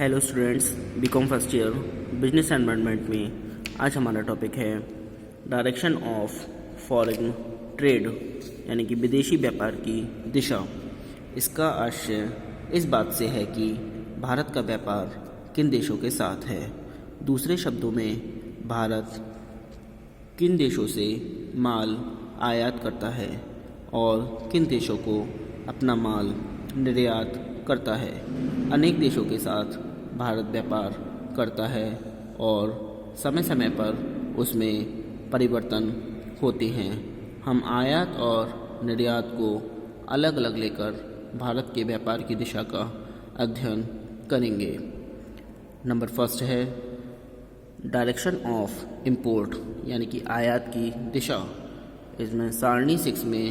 Hello students, BCom first year business and management में आज हमारा टॉपिक है डायरेक्शन ऑफ फॉरेन ट्रेड यानी कि विदेशी व्यापार की दिशा। इसका आशय इस बात से है कि भारत का व्यापार किन देशों के साथ है। दूसरे शब्दों में, भारत किन देशों से माल आयात करता है और किन देशों को अपना माल निर्यात करता है। अनेक देशों के साथ भारत व्यापार करता है और समय समय पर उसमें परिवर्तन होते हैं। हम आयात और निर्यात को अलग अलग लेकर भारत के व्यापार की दिशा का अध्ययन करेंगे। नंबर फर्स्ट है डायरेक्शन ऑफ इंपोर्ट यानी कि आयात की दिशा। इसमें सारणी 6 में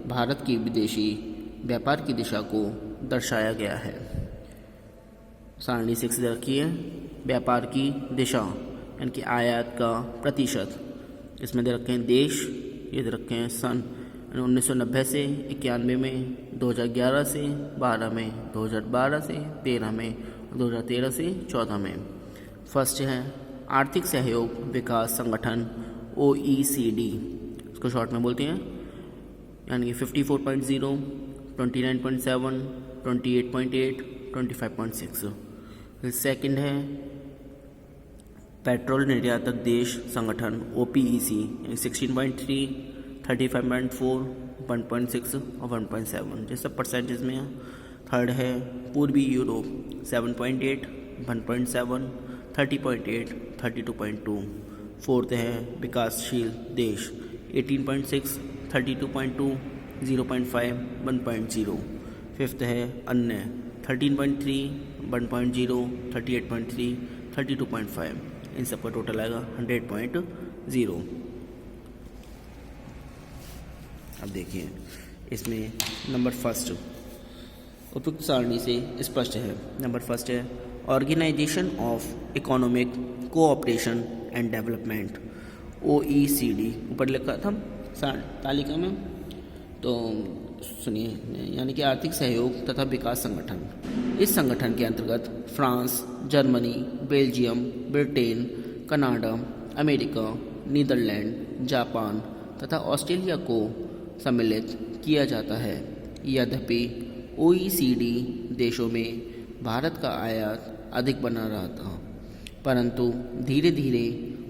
भारत की विदेशी व्यापार की दिशा को दर्शाया गया है। सारणी 6 रखी है व्यापार की दिशा यानी कि आयात का प्रतिशत। इसमें दे रखे हैं देश, ये दे रखे हैं सन 1990 से 91 में, 2011 से 12 में, 2012 से 13 में, 2013 से 14 में। फर्स्ट है आर्थिक सहयोग विकास संगठन OECD, इसको शॉर्ट में बोलते हैं, यानी कि 54.0, 29.7, 28.8, 25.6। सेकंड है पेट्रोल निर्यातक देश संगठन OPEC, 16.3, 35.4, 1.6 और 1.7, ये सब परसेंटेज में है। थर्ड है पूर्वी यूरोप 7.8, 1.7, 30.8, 32.2। फोर्थ है विकासशील देश 18.6, 32.2, 0.5, 1.0। फिफ्थ है अन्य 13.3, 1.0, 38.3, 32.5। इन सब का टोटल आएगा 100.0। अब देखिए इसमें नंबर फर्स्ट उपयुक्त सारणी से स्पष्ट है। नंबर फर्स्ट है organisation of economic cooperation and development OECD, ऊपर लिखा था तालिका में, तो सुनिए, यानी कि आर्थिक सहयोग तथा विकास संगठन। इस संगठन के अंतर्गत France, Germany, Belgium, Britain, Canada, America, Netherlands, Japan तथा ऑस्ट्रेलिया को सम्मिलित किया जाता है। यद्यपि OECD देशों में भारत का आयात अधिक बना रहा था, परंतु धीरे धीरे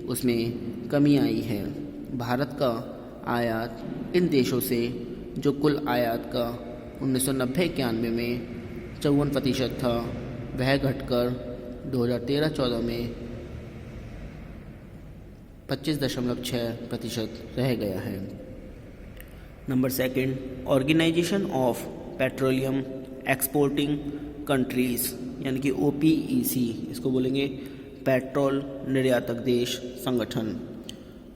उसमें कमी आई है। भारत का आयात इन देशों से जो कुल आयात का 1990-91 में 54% था, वह घटकर 2013-14 में 25.6% रह गया है। Number second organisation of petroleum exporting countries यानी कि OPEC, इसको बोलेंगे पेट्रोल निर्यातक देश संगठन।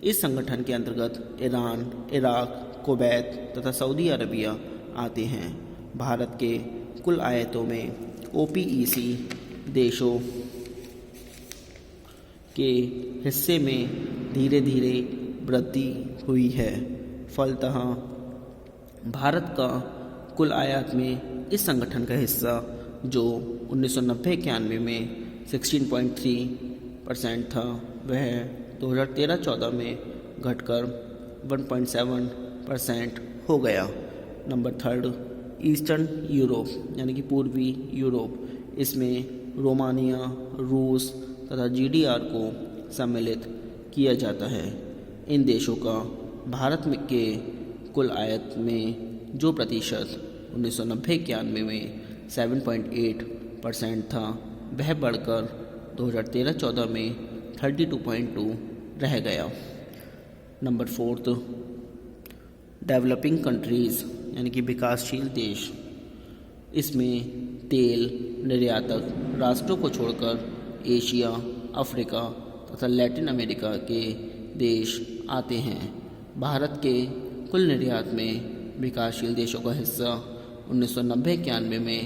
इस संगठन के अंतर्गत ईरान, इराक, कुवैत तथा सऊदी अरबिया आते हैं। भारत के कुल आयातों में OPEC देशों के हिस्से में धीरे धीरे वृद्धि हुई है। फलतः भारत का कुल आयात में इस संगठन का हिस्सा जो 1990-91 में 16.3% था, वह 2013-14 में घटकर 1.7% हो गया। नंबर थर्ड ईस्टर्न यूरोप यानी कि पूर्वी यूरोप। इसमें रोमानिया, रूस तथा GDR को सम्मिलित किया जाता है। इन देशों का भारत में के कुल आयात में जो प्रतिशत 1990-91 में 7.8% था, वह बढ़कर 2013-14 में 32.2 रह गया। नंबर फोर्थ डेवलपिंग कंट्रीज़ यानी कि विकासशील देश। इसमें तेल निर्यातक राष्ट्रों को छोड़कर एशिया, अफ्रीका तथा लैटिन अमेरिका के देश आते हैं। भारत के कुल निर्यात में विकासशील देशों का हिस्सा 1990-91 में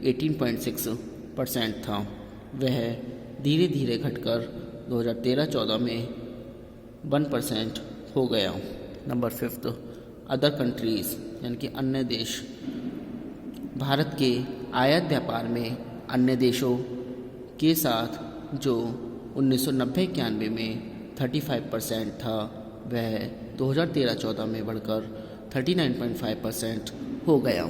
18.6% था, वह धीरे धीरे घटकर 2013-14 में 1% हो गया। नंबर फिफ्थ अदर कंट्रीज़ यानी कि अन्य देश। भारत के आयात व्यापार में अन्य देशों के साथ जो 1990-91 में 35% था वह 2013-14 में बढ़कर 39.5% हो गया।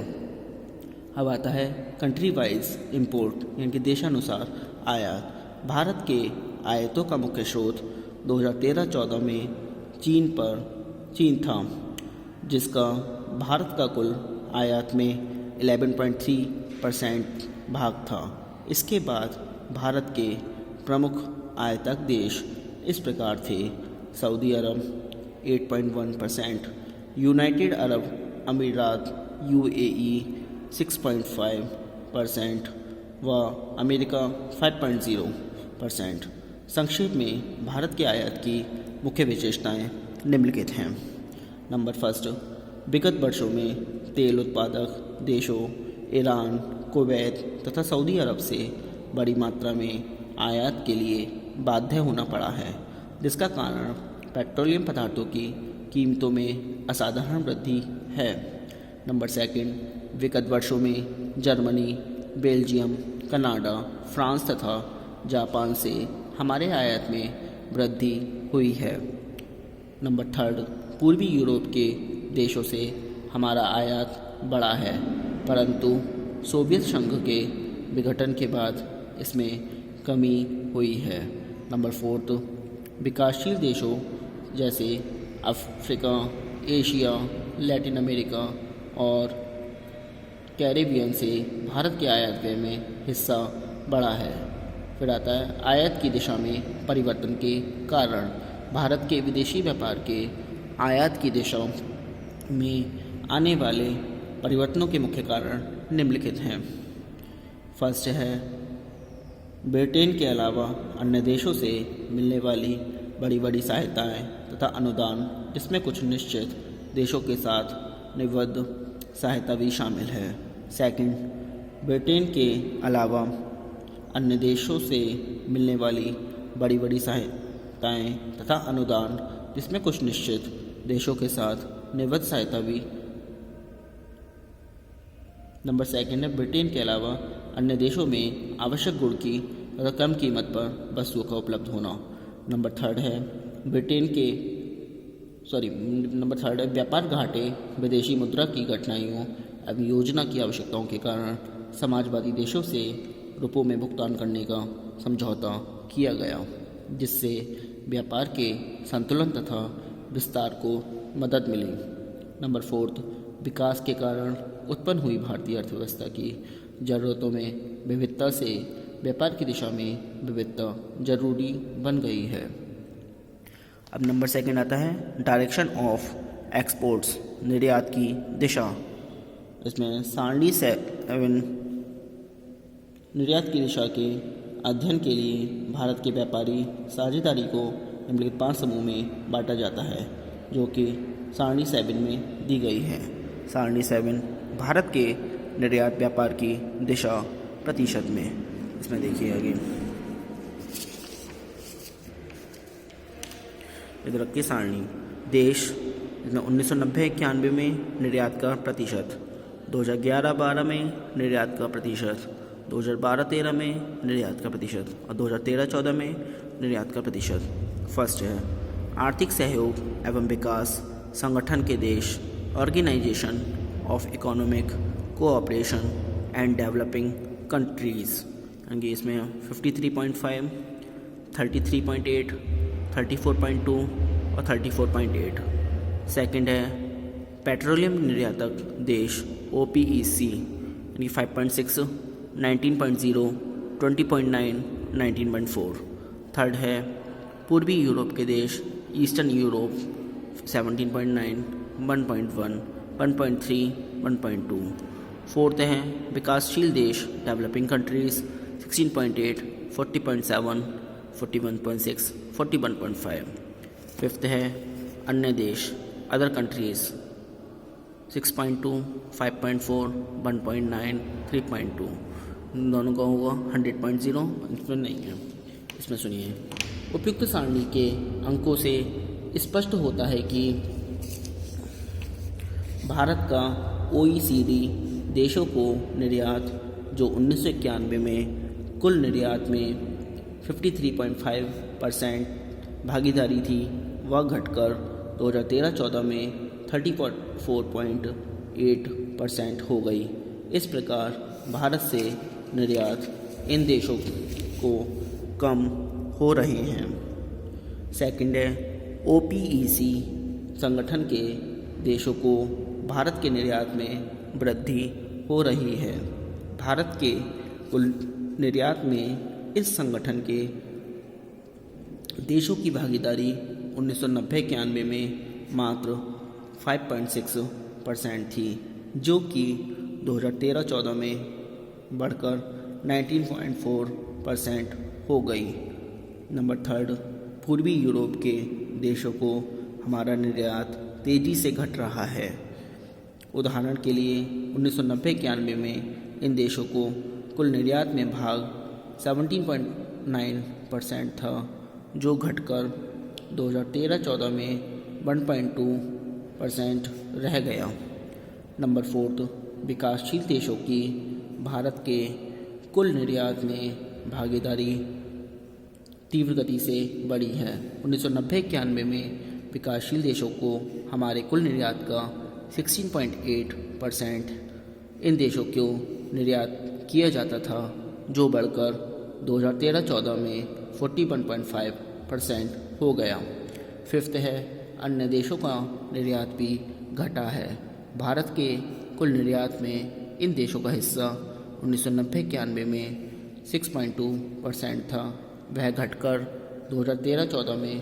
अब आता है कंट्री वाइज इंपोर्ट यानी कि देशानुसार आयात। भारत के आयातों का मुख्य स्रोत 2013-14 में चीन था, जिसका भारत का कुल आयात में 11.3% भाग था। इसके बाद भारत के प्रमुख आयातक देश इस प्रकार थे: सऊदी अरब 8.1%, यूनाइटेड अरब अमीरात UAE 6.5% व अमेरिका 5.0%। संक्षेप में भारत के आयात की मुख्य विशेषताएं निम्नलिखित हैं। नंबर फर्स्ट, विगत वर्षों में तेल उत्पादक देशों ईरान, कुवैत तथा सऊदी अरब से बड़ी मात्रा में आयात के लिए बाध्य होना पड़ा है, जिसका कारण पेट्रोलियम पदार्थों की कीमतों में असाधारण वृद्धि है। नंबर सेकंड, विगत वर्षों में जर्मनी, बेल्जियम, कनाडा, फ्रांस तथा जापान से हमारे आयात में वृद्धि हुई है। नंबर थर्ड, पूर्वी यूरोप के देशों से हमारा आयात बढ़ा है, परंतु सोवियत संघ के विघटन के बाद इसमें कमी हुई है। नंबर फोर्थ, विकासशील देशों जैसे अफ्रीका, एशिया, लैटिन अमेरिका और कैरेबियन से भारत के आयात व्यय में हिस्सा बढ़ा है। फिर आता है आयात की दिशा में परिवर्तन के कारण। भारत के विदेशी व्यापार के आयात की दिशा में आने वाले परिवर्तनों के मुख्य कारण निम्नलिखित हैं। फर्स्ट है ब्रिटेन के अलावा अन्य देशों से मिलने वाली बड़ी बड़ी सहायताएं तथा अनुदान, जिसमें कुछ निश्चित देशों के साथ निबद्ध सहायता भी शामिल है। सेकंड, ब्रिटेन के अलावा अन्य देशों से मिलने वाली बड़ी बड़ी सहायताएं तथा अनुदान, जिसमें कुछ निश्चित देशों के साथ निबद्ध सहायता भी। नंबर सेकंड है ब्रिटेन के अलावा अन्य देशों में आवश्यक गुण की तथा कम कीमत पर वस्तुओं का उपलब्ध होना। नंबर थर्ड है व्यापार घाटे विदेशी मुद्रा की कठिनाइयों एवं योजना की आवश्यकताओं के कारण समाजवादी देशों से रुपयों में भुगतान करने का समझौता किया गया, जिससे व्यापार के संतुलन तथा विस्तार को मदद मिली। नंबर फोर्थ, विकास के कारण उत्पन्न हुई भारतीय अर्थव्यवस्था की ज़रूरतों में विविधता से व्यापार की दिशा में विविधता जरूरी बन गई है। अब नंबर सेकंड आता है डायरेक्शन ऑफ एक्सपोर्ट्स, निर्यात की दिशा। इसमें सारणी 7 निर्यात की दिशा के अध्ययन के लिए भारत के व्यापारी साझेदारी को निम्नलिखित 5 समूह में बांटा जाता है, जो कि सारणी 7 में दी गई है। सारणी 7 भारत के निर्यात व्यापार की दिशा प्रतिशत में। इसमें देखिए आगे इधर की सारणी देश, इसमें 1990-91 में निर्यात का प्रतिशत, 2011-12 में निर्यात का प्रतिशत, 2012-13 में निर्यात का प्रतिशत और 2013-14 में निर्यात का प्रतिशत। फर्स्ट है आर्थिक सहयोग एवं विकास संगठन के देश, organisation of economic cooperation and developing countries, यानी इसमें 53.5, 33.8, 34.2 और 34.8। सेकंड है पेट्रोलियम निर्यातक देश OPEC, यानी 5.6, 19.0, 20.9, 19.4। थर्ड है पूर्वी यूरोप के देश ईस्टर्न यूरोप 17.9, 1.1, 1.3, 1.2। फोर्थ है विकासशील देश डेवलपिंग कंट्रीज़ 16.8, 40.7, 41.6, 41.5। फिफ्थ है अन्य देश अदर कंट्रीज़ 6.2, 5.4, 1.9, 3.2। दोनों का होगा 100.0, इसमें नहीं है। इसमें सुनिए, उपयुक्त सारणी के अंकों से स्पष्ट होता है कि भारत का OECD देशों को निर्यात जो 1991 में कुल निर्यात में 53.5% भागीदारी थी, वह घटकर 2013-14 में 34.8% हो गई। इस प्रकार भारत से निर्यात इन देशों को कम हो रहे हैं। सेकंड है OPEC संगठन के देशों को भारत के निर्यात में वृद्धि हो रही है। भारत के कुल निर्यात में इस संगठन के देशों की भागीदारी 1990-91 में मात्र 5.6% थी, जो कि 2013-14 में बढ़कर 19.4% हो गई। नंबर थर्ड, पूर्वी यूरोप के देशों को हमारा निर्यात तेज़ी से घट रहा है। उदाहरण के लिए 1990-91 में इन देशों को कुल निर्यात में भाग 17.9% था, जो घटकर 2013-14 में 1.2% रह गया। नंबर फोर्थ, विकासशील देशों की भारत के कुल निर्यात में भागीदारी तीव्र गति से बढ़ी है। 1990-91 में विकासशील देशों को हमारे कुल निर्यात का 16.8% इन देशों को निर्यात किया जाता था, जो बढ़कर 2013-14 में 41.5% हो गया। फिफ्थ है, अन्य देशों का निर्यात भी घटा है। भारत के कुल निर्यात में इन देशों का हिस्सा 1990-91 में 6.2% था, वह घटकर 2013-14 में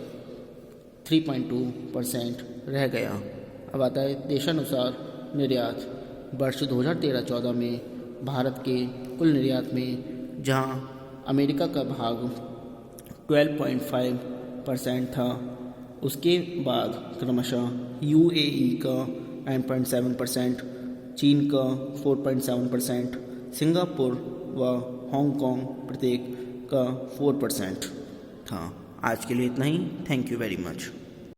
3.2% रह गया। अब आता है देशानुसार निर्यात। वर्ष 2013-14 में भारत के कुल निर्यात में जहां अमेरिका का भाग 12.5% था, उसके बाद क्रमशः UAE का 9.7%, चीन का 4.7%, सिंगापुर व हांगकांग प्रत्येक का 4% था। आज के लिए इतना ही। Thank you very much.